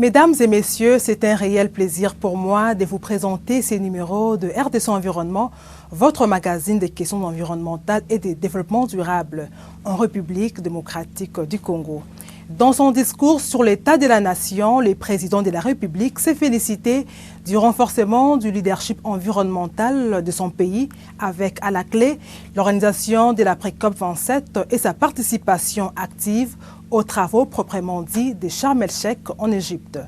Mesdames et messieurs, c'est un réel plaisir pour moi de vous présenter ces numéros de RDC Environnement, votre magazine des questions environnementales et de développement durable en République démocratique du Congo. Dans son discours sur l'état de la nation, le président de la République s'est félicité du renforcement du leadership environnemental de son pays avec à la clé l'organisation de la pré-COP 27 et sa participation active aux travaux proprement dits de Sharm el-Sheikh en Égypte.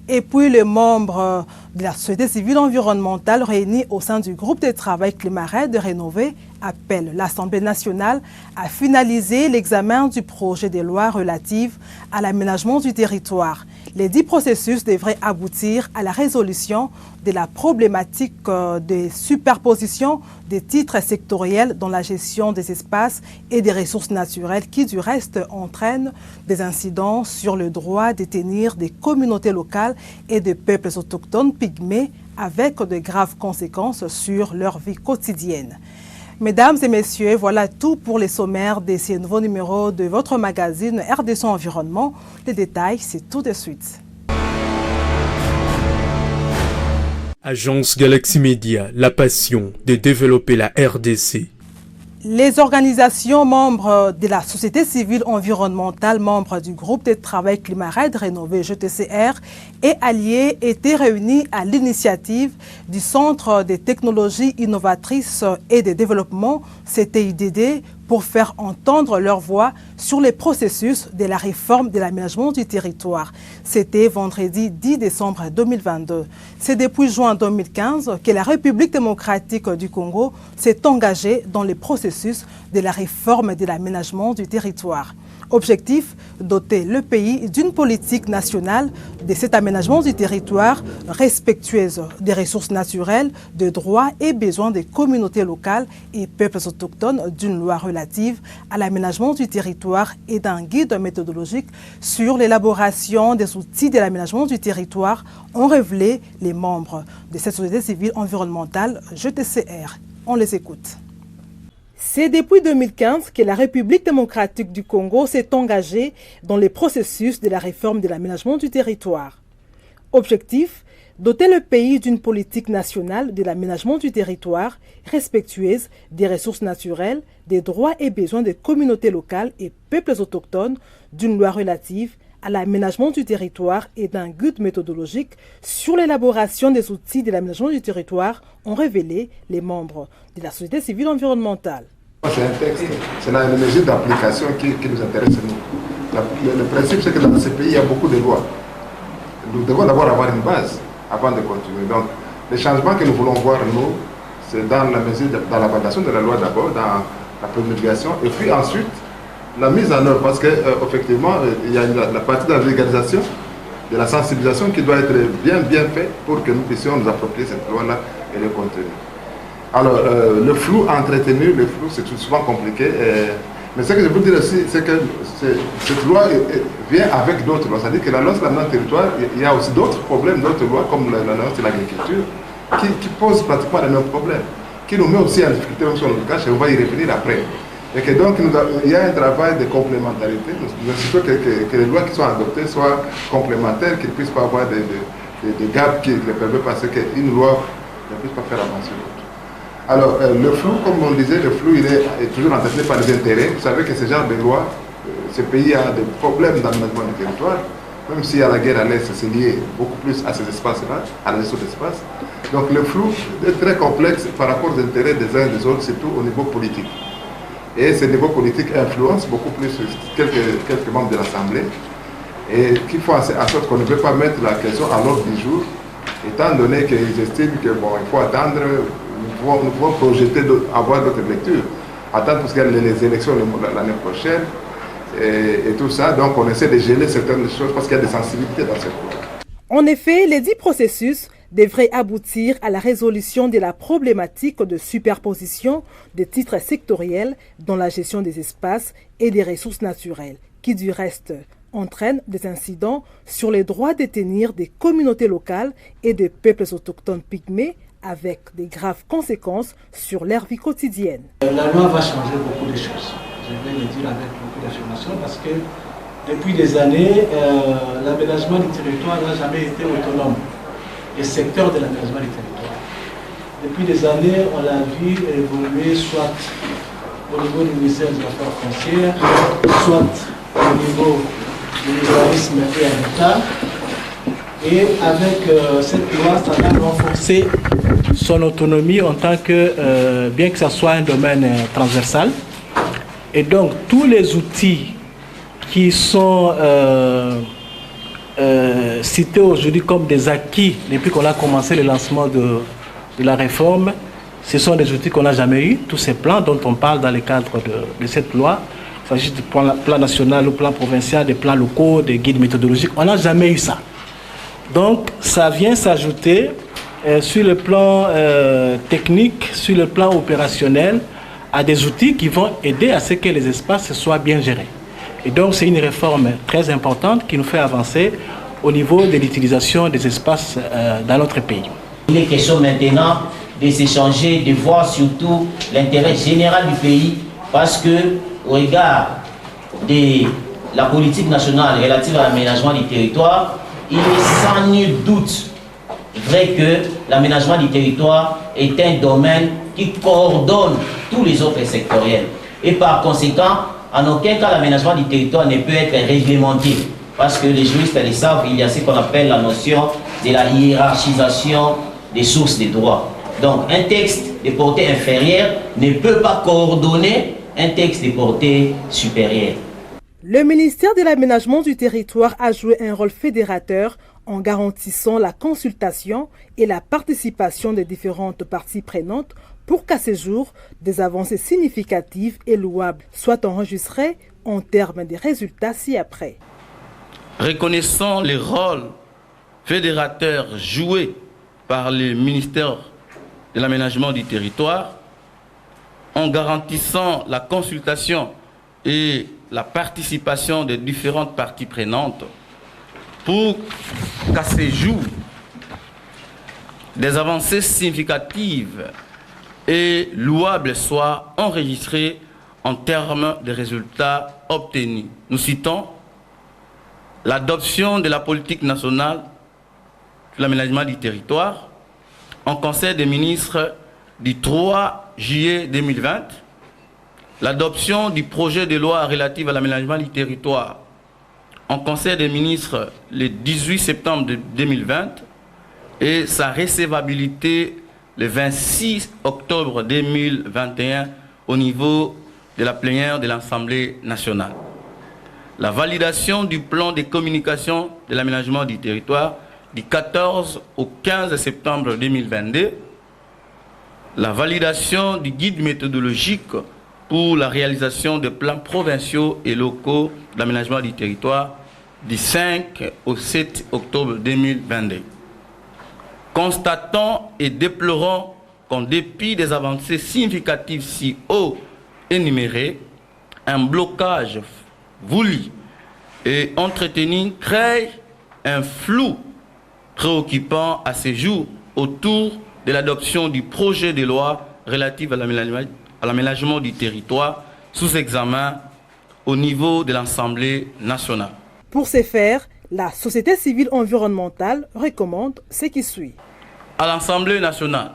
Et puis les membres de la société civile environnementale réunis au sein du groupe de travail Climat-RED rénové appellent l'Assemblée nationale à finaliser l'examen du projet de loi relatif à l'aménagement du territoire. Les 10 processus devraient aboutir à la résolution de la problématique des superpositions des titres sectoriels dans la gestion des espaces et des ressources naturelles qui, du reste, entraînent des incidents sur le droit de tenir des communautés locales et des peuples autochtones pygmées avec de graves conséquences sur leur vie quotidienne. Mesdames et messieurs, voilà tout pour les sommaires de ces nouveaux numéros de votre magazine RDC Environnement. Les détails, c'est tout de suite. Agence Galaxy Media, la passion de développer la RDC. Les organisations membres de la société civile environnementale, membres du groupe de travail Climat-RED rénové GTCR et alliés étaient réunis à l'initiative du Centre des technologies innovatrices et de développement CTIDD pour faire entendre leur voix sur les processus de la réforme de l'aménagement du territoire. C'était vendredi 10 décembre 2022. C'est depuis juin 2015 que la République démocratique du Congo s'est engagée dans les processus de la réforme de l'aménagement du territoire. Objectif, doter le pays d'une politique nationale de cet aménagement du territoire respectueuse des ressources naturelles, des droits et besoins des communautés locales et peuples autochtones, d'une loi relative à l'aménagement du territoire et d'un guide méthodologique sur l'élaboration des outils de l'aménagement du territoire, ont révélé les membres de cette société civile environnementale GTCR. On les écoute. C'est depuis 2015 que la République démocratique du Congo s'est engagée dans les processus de la réforme de l'aménagement du territoire. Objectif, doter le pays d'une politique nationale de l'aménagement du territoire respectueuse des ressources naturelles, des droits et besoins des communautés locales et peuples autochtones, d'une loi relative à l'aménagement du territoire et d'un guide méthodologique sur l'élaboration des outils de l'aménagement du territoire, ont révélé les membres de la société civile environnementale. C'est un texte, c'est la mesure d'application qui nous intéresse nous. Le principe, c'est que dans ce pays, il y a beaucoup de lois. Nous devons d'abord avoir une base avant de continuer. Donc, les changements que nous voulons voir, nous, c'est dans la mesure, dans l'application de la loi d'abord, dans la promulgation, et puis ensuite, la mise en œuvre, parce qu'effectivement, il y a la partie de la vulgarisation, de la sensibilisation qui doit être bien faite pour que nous puissions nous approprier cette loi-là et le contenu. Alors, le flou entretenu, le flou, c'est souvent compliqué. Mais ce que je veux dire aussi, c'est que cette loi vient avec d'autres lois. C'est-à-dire que la loi sur l'aménagement du territoire, il y a aussi d'autres problèmes, d'autres lois, comme la loi sur l'agriculture, qui posent pratiquement les mêmes problèmes, qui nous met aussi en difficulté, même si on le cache, et on va y revenir après. Et que donc, il y a un travail de complémentarité. Nous souhaitons que les lois qui sont adoptées soient complémentaires, qu'ils ne puissent pas avoir des gaps qui les permettent parce qu'une loi ne puisse pas faire avancer l'autre. Alors, le flou, comme on disait, le flou, il est toujours entretenu par les intérêts. Vous savez que ce genre de loi, ce pays a des problèmes d'aménagement du territoire, même s'il y a la guerre à l'Est, c'est lié beaucoup plus à ces espaces-là, à la gestion d'espace. Donc, le flou est très complexe par rapport aux intérêts des uns et des autres, surtout au niveau politique. Et ce niveau politique influence beaucoup plus quelques membres de l'Assemblée et qui font en sorte qu'on ne peut pas mettre la question à l'ordre du jour, étant donné qu'ils estiment qu'il faut attendre, nous pouvons projeter, avoir d'autres lectures, attendre parce qu'il y a les élections l'année prochaine et tout ça, donc on essaie de geler certaines choses parce qu'il y a des sensibilités dans cette loi. En effet, les 10 processus devrait aboutir à la résolution de la problématique de superposition des titres sectoriels dans la gestion des espaces et des ressources naturelles, qui du reste entraînent des incidents sur les droits de tenir des communautés locales et des peuples autochtones pygmées avec des graves conséquences sur leur vie quotidienne. La loi va changer beaucoup de choses. Je vais le dire avec beaucoup d'affirmation parce que depuis des années, l'aménagement du territoire n'a jamais été autonome. Le secteur de l'aménagement du territoire. Depuis des années, on l'a vu évoluer soit au niveau du ministère des Affaires foncières, soit au niveau de l'urbanisme et habitat. Et avec cette loi, ça va renforcer son autonomie en tant que, bien que ce soit un domaine transversal. Et donc, tous les outils qui sont cités aujourd'hui comme des acquis depuis qu'on a commencé le lancement de la réforme, ce sont des outils qu'on n'a jamais eu. Tous ces plans dont on parle dans le cadre de cette loi, il s'agit du plan national, du plan provincial, des plans locaux, des guides méthodologiques, on n'a jamais eu ça. Donc, ça vient s'ajouter sur le plan technique, sur le plan opérationnel, à des outils qui vont aider à ce que les espaces soient bien gérés. Et donc, c'est une réforme très importante qui nous fait avancer au niveau de l'utilisation des espaces dans notre pays. Il est question maintenant de s'échanger, de voir surtout l'intérêt général du pays, parce que, au regard de la politique nationale relative à l'aménagement du territoire, il est sans nul doute vrai que l'aménagement du territoire est un domaine qui coordonne tous les autres sectoriels. Et par conséquent, en aucun cas l'aménagement du territoire ne peut être réglementé. Parce que les juristes le savent, il y a ce qu'on appelle la notion de la hiérarchisation des sources des droits. Donc un texte de portée inférieure ne peut pas coordonner un texte de portée supérieure. Le ministère de l'Aménagement du territoire a joué un rôle fédérateur en garantissant la consultation et la participation des différentes parties prenantes pour qu'à ce jour, des avancées significatives et louables soient enregistrées en termes de résultats ci-après. Reconnaissant les rôles fédérateurs joués par le ministère de l'Aménagement du territoire, en garantissant la consultation et la participation des différentes parties prenantes pour qu'à ce jour, des avancées significatives et louables soient enregistrées en termes de résultats obtenus. Nous citons l'adoption de la politique nationale sur l'aménagement du territoire en Conseil des ministres du 3 juillet 2020, l'adoption du projet de loi relatif à l'aménagement du territoire en Conseil des ministres le 18 septembre 2020 et sa recevabilité le 26 octobre 2021 au niveau de la plénière de l'Assemblée nationale. La validation du plan de communication de l'aménagement du territoire du 14 au 15 septembre 2022, la validation du guide méthodologique pour la réalisation des plans provinciaux et locaux d'aménagement du territoire du 5 au 7 octobre 2022. Constatant et déplorant qu'en dépit des avancées significatives si haut énumérées, un blocage voulu et entretenu crée un flou préoccupant à ce jour autour de l'adoption du projet de loi relatif à l'aménagement du territoire sous examen au niveau de l'Assemblée nationale. Pour ce faire, la société civile environnementale recommande ce qui suit. À l'Assemblée nationale,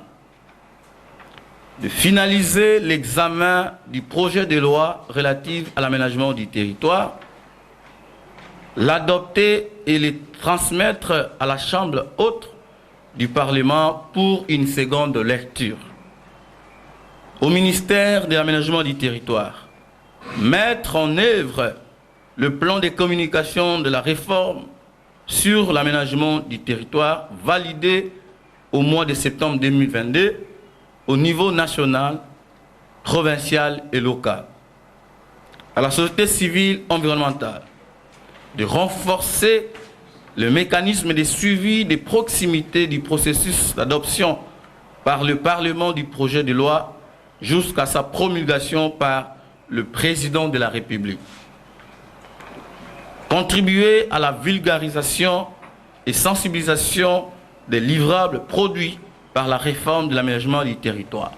de finaliser l'examen du projet de loi relatif à l'aménagement du territoire, l'adopter et le transmettre à la Chambre haute du Parlement pour une seconde lecture. Au ministère de l'aménagement du territoire, mettre en œuvre le plan de communication de la réforme sur l'aménagement du territoire validé au mois de septembre 2022 au niveau national, provincial et local. À la société civile environnementale, de renforcer le mécanisme de suivi de proximité du processus d'adoption par le Parlement du projet de loi jusqu'à sa promulgation par le Président de la République. Contribuer à la vulgarisation et sensibilisation des livrables produits par la réforme de l'aménagement du territoire.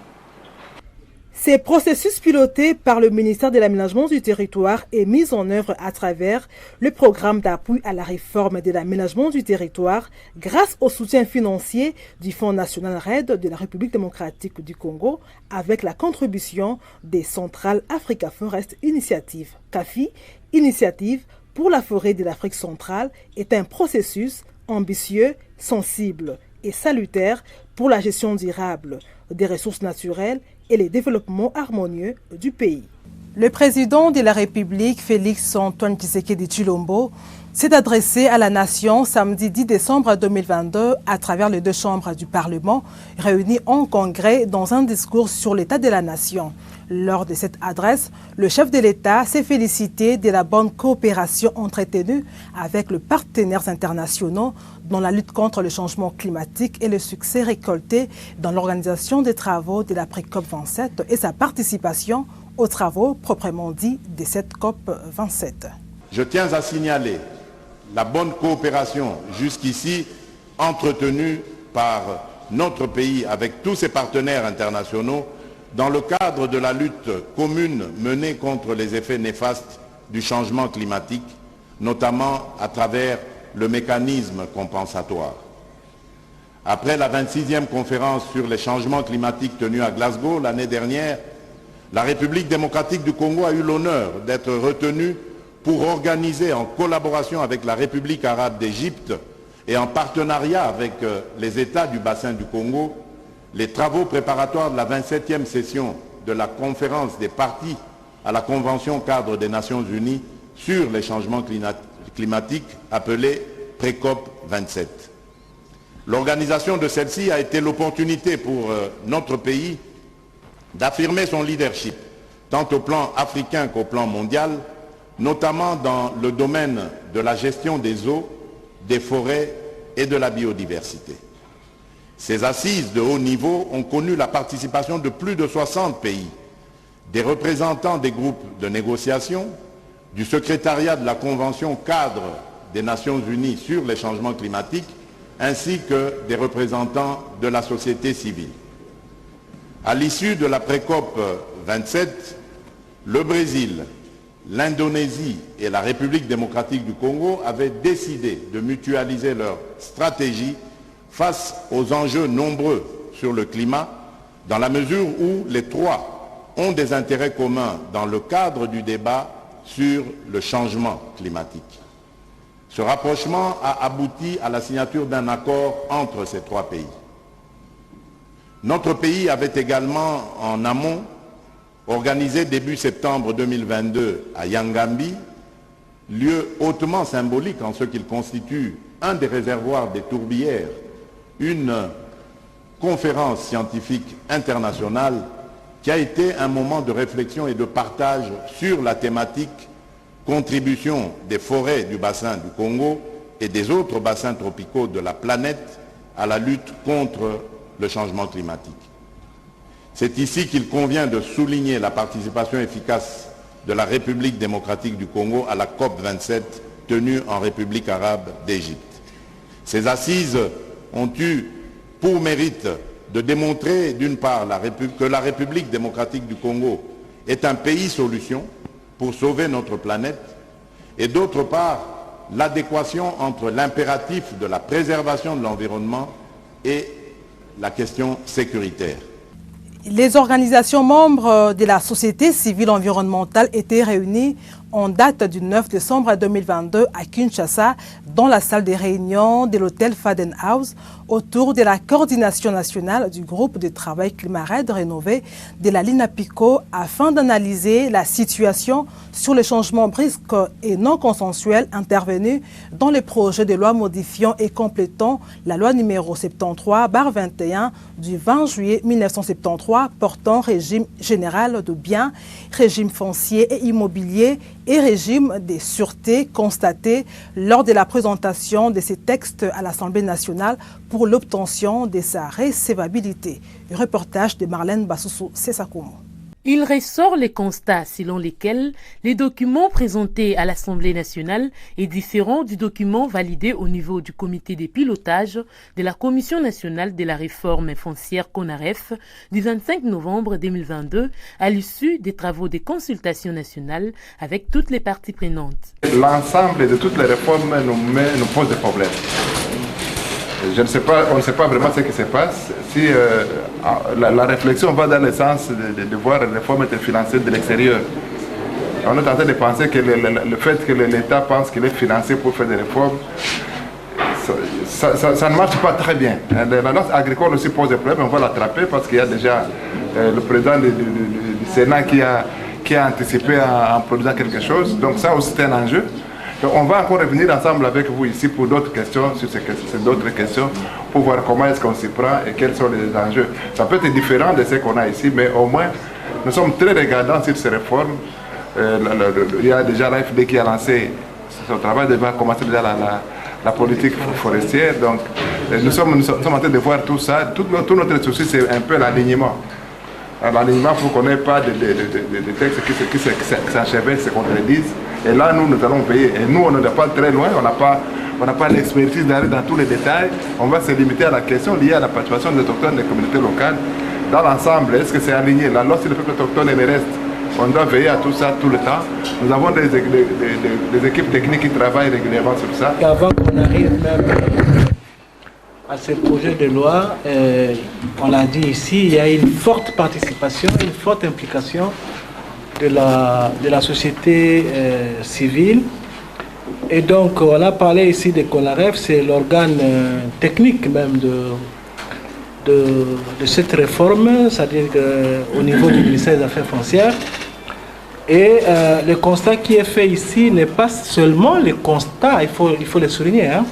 Ces processus pilotés par le ministère de l'Aménagement du Territoire et mis en œuvre à travers le programme d'appui à la réforme de l'aménagement du territoire grâce au soutien financier du Fonds national RAID de la République démocratique du Congo avec la contribution des Central Africa Forest Initiative, CAFI, Initiative pour la forêt de l'Afrique centrale, est un processus ambitieux, sensible et salutaire pour la gestion durable des ressources naturelles et le développement harmonieux du pays. Le président de la République, Félix-Antoine Tshisekedi Tshilombo, s'est adressé à la nation samedi 10 décembre 2022 à travers les deux chambres du Parlement réunies en congrès dans un discours sur l'état de la nation. Lors de cette adresse, le chef de l'État s'est félicité de la bonne coopération entretenue avec les partenaires internationaux dans la lutte contre le changement climatique et le succès récolté dans l'organisation des travaux de la pré-COP 27 et sa participation aux travaux proprement dits de cette COP 27. Je tiens à signaler la bonne coopération jusqu'ici entretenue par notre pays avec tous ses partenaires internationaux dans le cadre de la lutte commune menée contre les effets néfastes du changement climatique, notamment à travers le mécanisme compensatoire. Après la 26e conférence sur les changements climatiques tenue à Glasgow l'année dernière, la République démocratique du Congo a eu l'honneur d'être retenue pour organiser en collaboration avec la République arabe d'Égypte et en partenariat avec les États du bassin du Congo, les travaux préparatoires de la 27e session de la conférence des parties à la Convention cadre des Nations Unies sur les changements climatiques appelée pré-COP 27. L'organisation de celle-ci a été l'opportunité pour notre pays d'affirmer son leadership, tant au plan africain qu'au plan mondial, notamment dans le domaine de la gestion des eaux, des forêts et de la biodiversité. Ces assises de haut niveau ont connu la participation de plus de 60 pays, des représentants des groupes de négociation, du secrétariat de la Convention cadre des Nations Unies sur les changements climatiques, ainsi que des représentants de la société civile. À l'issue de la pré-COP 27, le Brésil, l'Indonésie et la République démocratique du Congo avaient décidé de mutualiser leur stratégie face aux enjeux nombreux sur le climat, dans la mesure où les trois ont des intérêts communs dans le cadre du débat sur le changement climatique. Ce rapprochement a abouti à la signature d'un accord entre ces trois pays. Notre pays avait également en amont organisé début septembre 2022 à Yangambi, lieu hautement symbolique en ce qu'il constitue un des réservoirs des tourbières, une conférence scientifique internationale qui a été un moment de réflexion et de partage sur la thématique contribution des forêts du bassin du Congo et des autres bassins tropicaux de la planète à la lutte contre le changement climatique. C'est ici qu'il convient de souligner la participation efficace de la République démocratique du Congo à la COP 27 tenue en République arabe d'Égypte. Ces assises ont eu pour mérite de démontrer d'une part que la République démocratique du Congo est un pays solution pour sauver notre planète et d'autre part l'adéquation entre l'impératif de la préservation de l'environnement et la question sécuritaire. Les organisations membres de la société civile environnementale étaient réunies en date du 9 décembre 2022 à Kinshasa, dans la salle des réunions de l'hôtel Faden House, autour de la coordination nationale du groupe de travail Climat RAID rénové de la LINAPICO afin d'analyser la situation sur les changements brusques et non consensuels intervenus dans les projets de loi modifiant et complétant la loi numéro 73/21 du 20 juillet 1973 portant régime général de biens, régime foncier et immobilier et régime des sûretés constatés lors de la présentation de ces textes à l'Assemblée nationale pour l'obtention de sa recevabilité. Le reportage de Marlène Bassoussou Sessakomo. Il ressort les constats selon lesquels les documents présentés à l'Assemblée nationale est différent du document validé au niveau du comité de pilotage de la Commission nationale de la réforme foncière CONAREF du 25 novembre 2022 à l'issue des travaux de consultation nationale avec toutes les parties prenantes. L'ensemble de toutes les réformes nous pose des problèmes. Je ne sais pas, on ne sait pas vraiment ce qui se passe. Si la réflexion va dans le sens de voir les réformes être financées de l'extérieur, on est en train de penser que le fait que l'État pense qu'il est financé pour faire des réformes, ça ne marche pas très bien. La loi agricole aussi pose des problèmes, on va l'attraper parce qu'il y a déjà le président du Sénat qui a anticipé en produisant quelque chose. Donc ça aussi c'est un enjeu. Donc on va encore revenir ensemble avec vous ici pour d'autres questions, sur d'autres questions, pour voir comment est-ce qu'on s'y prend et quels sont les enjeux. Ça peut être différent de ce qu'on a ici, mais au moins, nous sommes très regardants sur ces réformes. Il y a déjà l'AFD qui a lancé son travail, va commencer déjà la politique forestière. Donc nous sommes en train de voir tout ça. Tout notre souci, c'est un peu l'alignement. L'alignement pour qu'on n'ait pas de textes qui s'enchevêtrent, se contredisent. Et là, nous allons payer. Et nous, on n'est pas très loin, on n'a pas l'expertise d'aller dans tous les détails. On va se limiter à la question liée à la participation des autochtones des communautés locales. Dans l'ensemble, est-ce que c'est aligné? La loi sur le peuple autochtone et le reste, on doit veiller à tout ça tout le temps. Nous avons des équipes techniques qui travaillent régulièrement sur ça. Et avant qu'on arrive même à ce projet de loi, on l'a dit ici, il y a une forte participation, une forte implication de la société civile. Et donc, on a parlé ici de CONAREF, c'est l'organe technique même de cette réforme, c'est-à-dire au niveau du ministère des Affaires foncières. Et le constat qui est fait ici n'est pas seulement le constat, il faut le souligner, hein,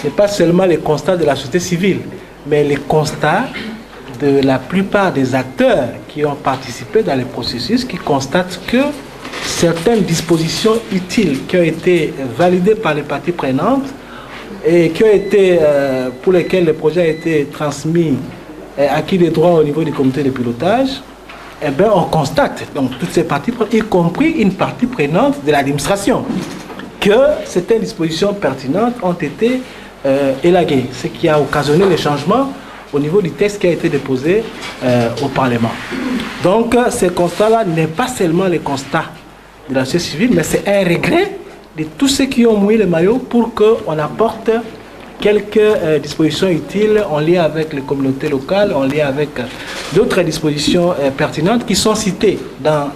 n'est pas seulement le constat de la société civile, mais le constat de la plupart des acteurs qui ont participé dans le processus, qui constatent que certaines dispositions utiles qui ont été validées par les parties prenantes et qui ont été, pour lesquelles le projet a été transmis et acquis des droits au niveau du comité de pilotage, eh bien, on constate, donc toutes ces parties prenantes, y compris une partie prenante de l'administration, que certaines dispositions pertinentes ont été élaguées, ce qui a occasionné les changements au niveau du texte qui a été déposé au Parlement. Donc, ce constat-là n'est pas seulement le constat de la société civile, mais c'est un regret de tous ceux qui ont mouillé le maillot pour qu'on apporte quelques dispositions utiles en lien avec les communautés locales, en lien avec d'autres dispositions pertinentes qui sont citées dans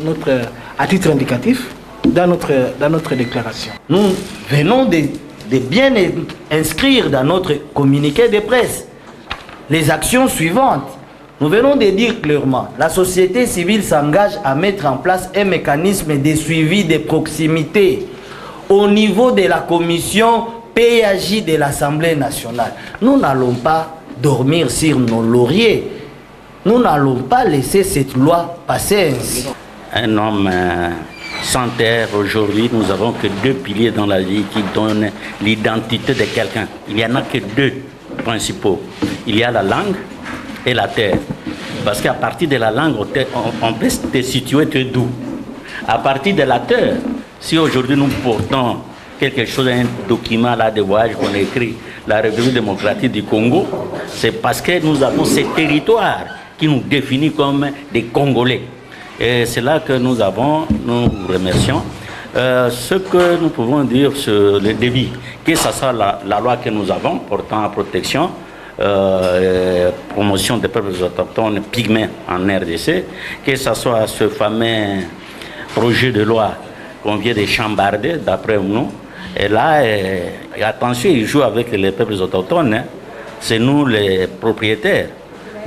à titre indicatif dans notre déclaration. Nous venons de bien inscrire dans notre communiqué de presse les actions suivantes. Nous venons de dire clairement, la société civile s'engage à mettre en place un mécanisme de suivi de proximité au niveau de la commission PAJ de l'Assemblée nationale. Nous n'allons pas dormir sur nos lauriers. Nous n'allons pas laisser cette loi passer ainsi. Un homme sans terre, aujourd'hui, nous n'avons que deux piliers dans la vie qui donnent l'identité de quelqu'un. Il n'y en a que deux principaux. Il y a la langue et la terre. Parce qu'à partir de la langue, on peut te situer d'où. À partir de la terre, si aujourd'hui nous portons quelque chose, un document là de voyage qu'on a écrit, la République démocratique du Congo, c'est parce que nous avons ces territoires qui nous définissent comme des Congolais. Et c'est là que nous vous remercions. Ce que nous pouvons dire sur le débit, que ce soit la loi que nous avons portant à protection, promotion des peuples autochtones pygmées en RDC, que ce soit ce fameux projet de loi qu'on vient de chambarder, d'après nous. Et là, attention, ils jouent avec les peuples autochtones. Hein. C'est nous les propriétaires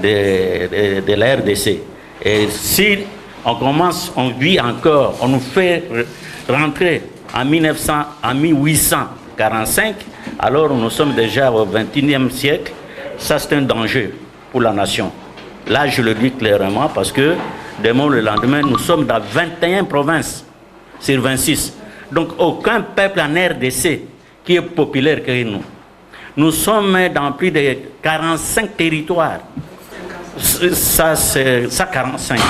de la RDC. Et si on commence, on vit encore, on nous fait rentrer en 1845, alors nous sommes déjà au XXIe siècle. Ça, c'est un danger pour la nation. Là, je le dis clairement parce que demain, le lendemain, nous sommes dans 21 provinces sur 26. Donc, aucun peuple en RDC qui est populaire que nous. Nous sommes dans plus de 45 territoires. Ça, c'est ça, 45.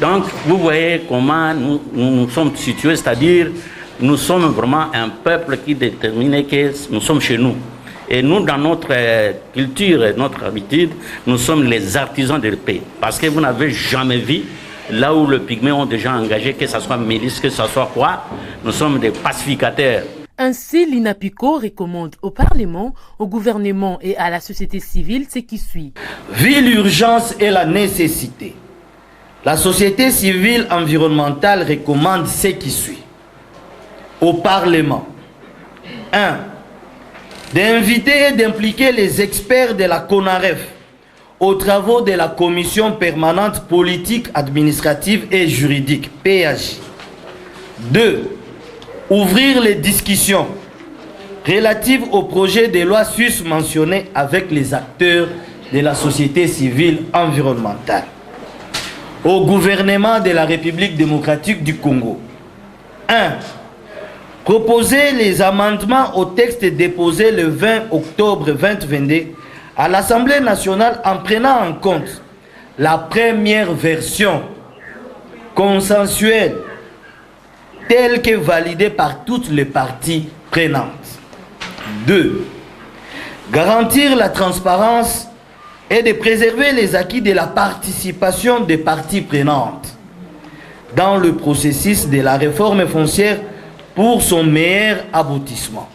Donc, vous voyez comment nous sommes situés, c'est-à-dire nous sommes vraiment un peuple qui détermine que nous sommes chez nous. Et nous, dans notre culture et notre habitude, nous sommes les artisans de la paix. Parce que vous n'avez jamais vu, là où les pygmées ont déjà engagé, que ce soit milice, que ce soit quoi, nous sommes des pacificateurs. Ainsi, l'INAPICO recommande au Parlement, au gouvernement et à la société civile ce qui suit. Vu l'urgence et la nécessité, la société civile environnementale recommande ce qui suit. Au Parlement, 1. D'inviter et d'impliquer les experts de la CONAREF aux travaux de la Commission permanente politique, administrative et juridique, PAJ. 2. Ouvrir les discussions relatives au projet de loi susmentionné avec les acteurs de la société civile environnementale. Au gouvernement de la République démocratique du Congo. 1. Proposer les amendements au texte déposé le 20 octobre 2022 à l'Assemblée nationale en prenant en compte la première version consensuelle telle que validée par toutes les parties prenantes. 2. Garantir la transparence et de préserver les acquis de la participation des parties prenantes dans le processus de la réforme foncière pour son meilleur aboutissement.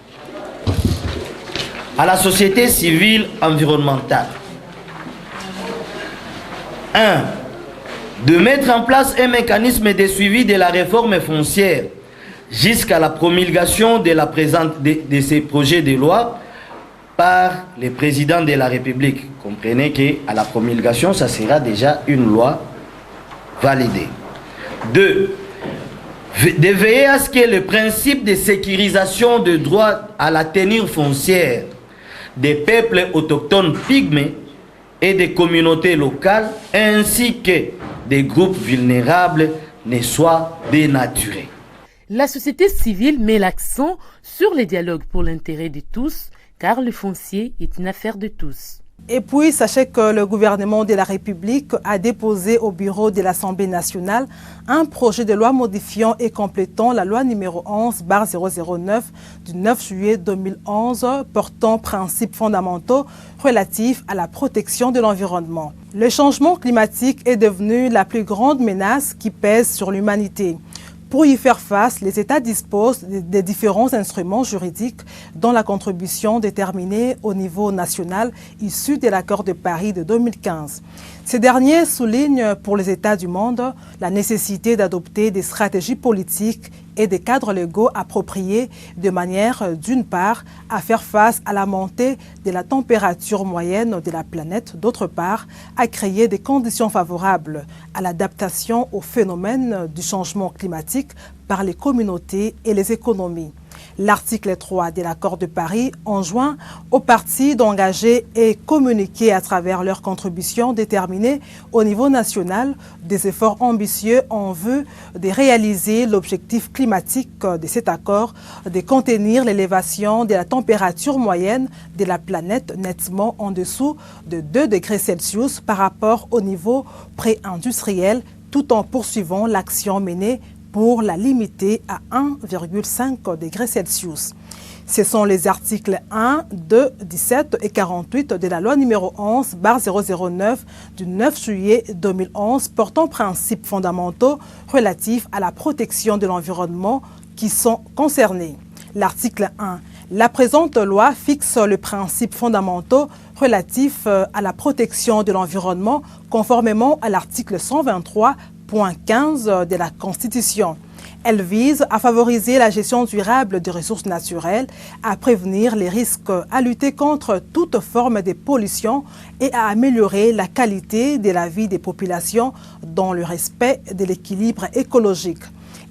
À la société civile environnementale. 1. De mettre en place un mécanisme de suivi de la réforme foncière jusqu'à la promulgation de ces projets de loi par le président de la République. Comprenez qu'à la promulgation, ça sera déjà une loi validée. 2. De veiller à ce que le principe de sécurisation de droit à la tenue foncière des peuples autochtones pygmées et des communautés locales ainsi que des groupes vulnérables ne soit dénaturé. La société civile met l'accent sur les dialogues pour l'intérêt de tous, car le foncier est une affaire de tous. Et puis, sachez que le gouvernement de la République a déposé au bureau de l'Assemblée nationale un projet de loi modifiant et complétant la loi numéro 11/009 du 9 juillet 2011 portant principes fondamentaux relatifs à la protection de l'environnement. Le changement climatique est devenu la plus grande menace qui pèse sur l'humanité. Pour y faire face, les États disposent des différents instruments juridiques dont la contribution déterminée au niveau national issue de l'accord de Paris de 2015. Ces derniers soulignent pour les États du monde la nécessité d'adopter des stratégies politiques et des cadres légaux appropriés de manière, d'une part, à faire face à la montée de la température moyenne de la planète, d'autre part, à créer des conditions favorables à l'adaptation au phénomène du changement climatique par les communautés et les économies. L'article 3 de l'accord de Paris enjoint aux parties d'engager et communiquer à travers leurs contributions déterminées au niveau national des efforts ambitieux en vue de réaliser l'objectif climatique de cet accord, de contenir l'élévation de la température moyenne de la planète nettement en dessous de 2 degrés Celsius par rapport au niveau pré-industriel, tout en poursuivant l'action menée pour la limiter à 1,5 degrés Celsius. Ce sont les articles 1, 2, 17 et 48 de la loi numéro 11/009 du 9 juillet 2011 portant principes fondamentaux relatifs à la protection de l'environnement qui sont concernés. L'article 1. La présente loi fixe les principes fondamentaux relatifs à la protection de l'environnement conformément à l'article 123.15 de la Constitution. Elle vise à favoriser la gestion durable des ressources naturelles, à prévenir les risques, à lutter contre toute forme de pollution et à améliorer la qualité de la vie des populations dans le respect de l'équilibre écologique.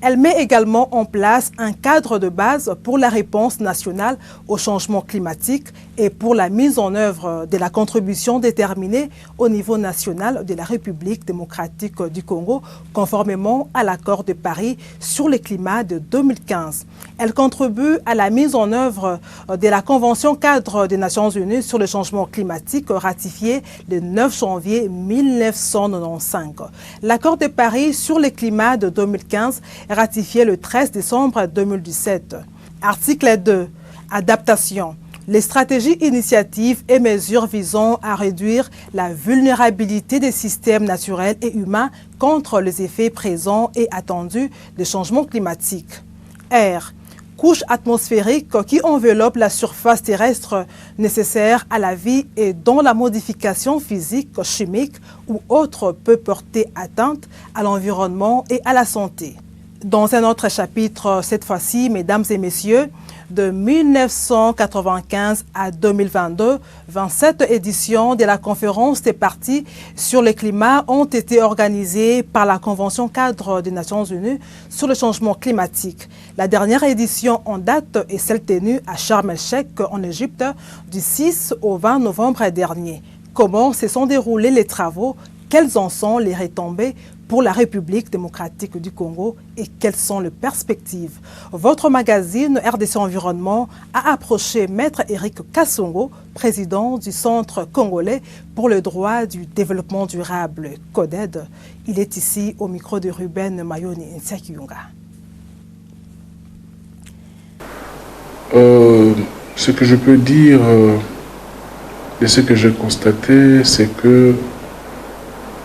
Elle met également en place un cadre de base pour la réponse nationale au changement climatique et pour la mise en œuvre de la contribution déterminée au niveau national de la République démocratique du Congo, conformément à l'accord de Paris sur le climat de 2015. Elle contribue à la mise en œuvre de la Convention cadre des Nations Unies sur le changement climatique ratifiée le 9 janvier 1995. L'accord de Paris sur le climat de 2015 est ratifié le 13 décembre 2017. Article 2. Adaptation. Les stratégies, initiatives et mesures visant à réduire la vulnérabilité des systèmes naturels et humains contre les effets présents et attendus des changements climatiques. R. Couche atmosphérique qui enveloppe la surface terrestre nécessaire à la vie et dont la modification physique, chimique ou autre peut porter atteinte à l'environnement et à la santé. Dans un autre chapitre, cette fois-ci, mesdames et messieurs, de 1995 à 2022, 27 éditions de la conférence des parties sur le climat ont été organisées par la Convention cadre des Nations Unies sur le changement climatique. La dernière édition en date est celle tenue à Sharm el-Sheikh en Égypte du 6 au 20 novembre dernier. Comment se sont déroulés les travaux? Quelles en sont les retombées pour la République démocratique du Congo et quelles sont les perspectives? Votre magazine RDC Environnement a approché Maître Eric Kassongo, président du Centre congolais pour le droit du développement durable, CODED. Il est ici au micro de Ruben Mayoni Nsekiyunga. Ce que je peux dire de ce que j'ai constaté, c'est que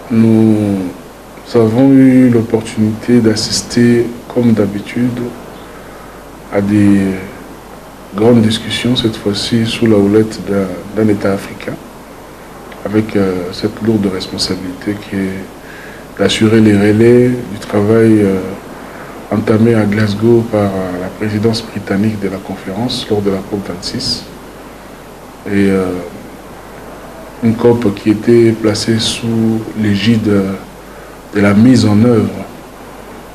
nous avons eu l'opportunité d'assister, comme d'habitude, à des grandes discussions, cette fois-ci sous la houlette d'un État africain, avec cette lourde responsabilité qui est d'assurer les relais du travail entamé à Glasgow par la présidence britannique de la conférence lors de la COP26. Et une COP qui était placée sous l'égide de la mise en œuvre,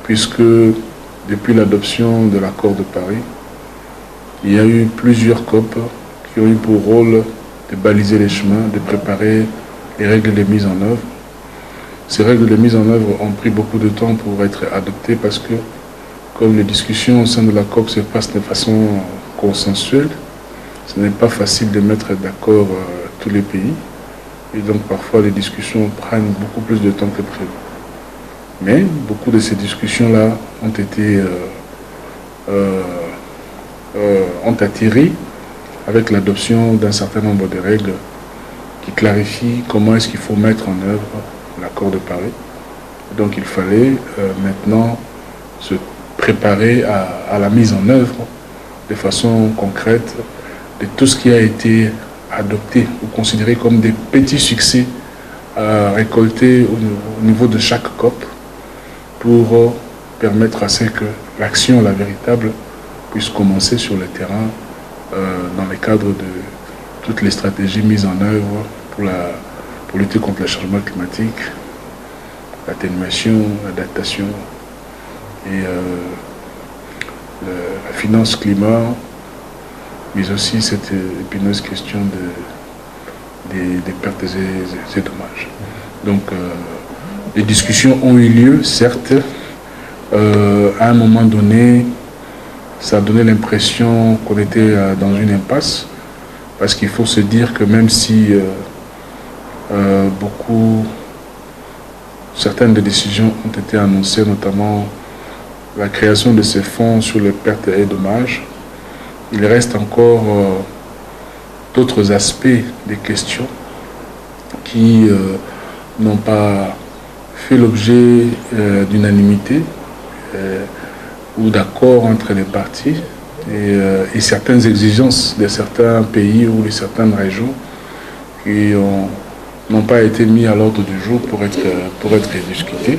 puisque depuis l'adoption de l'accord de Paris, il y a eu plusieurs COP qui ont eu pour rôle de baliser les chemins, de préparer les règles de mise en œuvre. Ces règles de mise en œuvre ont pris beaucoup de temps pour être adoptées parce que, comme les discussions au sein de la COP se passent de façon consensuelle, ce n'est pas facile de mettre d'accord tous les pays. Et donc parfois les discussions prennent beaucoup plus de temps que prévu. Mais beaucoup de ces discussions-là ont atterri avec l'adoption d'un certain nombre de règles qui clarifient comment est-ce qu'il faut mettre en œuvre l'accord de Paris. Donc il fallait maintenant se préparer à la mise en œuvre de façon concrète de tout ce qui a été adopté ou considéré comme des petits succès récoltés au niveau de chaque COP pour permettre à ce que l'action, la véritable, puisse commencer sur le terrain dans le cadre de toutes les stratégies mises en œuvre pour lutter contre le changement climatique, l'atténuation, l'adaptation et la finance climat, mais aussi cette épineuse question des pertes et dommages. Donc, les discussions ont eu lieu, certes. À un moment donné, ça a donné l'impression qu'on était dans une impasse, parce qu'il faut se dire que même si certaines des décisions ont été annoncées, notamment la création de ces fonds sur les pertes et dommages, il reste encore d'autres aspects des questions qui n'ont pas fait l'objet d'unanimité ou d'accord entre les parties et certaines exigences de certains pays ou de certaines régions qui n'ont pas été mis à l'ordre du jour pour être discutés.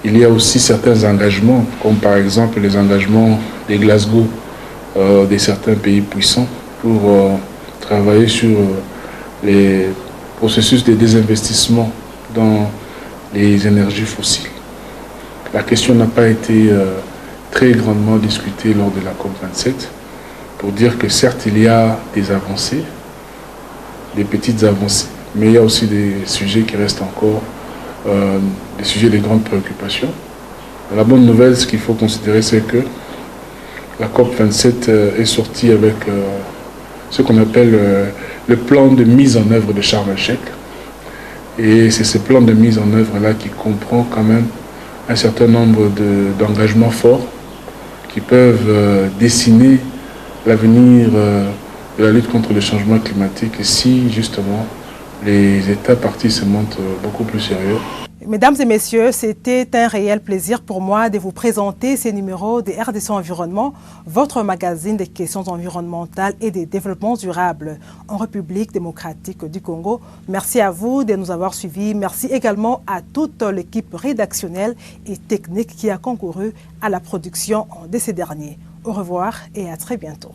Il y a aussi certains engagements, comme par exemple les engagements des Glasgow de certains pays puissants pour travailler sur les processus de désinvestissement dans les énergies fossiles. La question n'a pas été très grandement discuté lors de la COP27 pour dire que certes il y a des avancées, des petites avancées, mais il y a aussi des sujets qui restent encore des sujets de grande préoccupation. La bonne nouvelle, ce qu'il faut considérer, c'est que la COP27 est sortie avec ce qu'on appelle le plan de mise en œuvre de Sharm el-Sheikh. Et c'est ce plan de mise en œuvre-là qui comprend quand même un certain nombre d'engagements forts qui peuvent dessiner l'avenir de la lutte contre le changement climatique et si justement les États partis se montrent beaucoup plus sérieux. Mesdames et messieurs, c'était un réel plaisir pour moi de vous présenter ces numéros de RDC Environnement, votre magazine des questions environnementales et des développements durables en République démocratique du Congo. Merci à vous de nous avoir suivis. Merci également à toute l'équipe rédactionnelle et technique qui a concouru à la production de ces derniers. Au revoir et à très bientôt.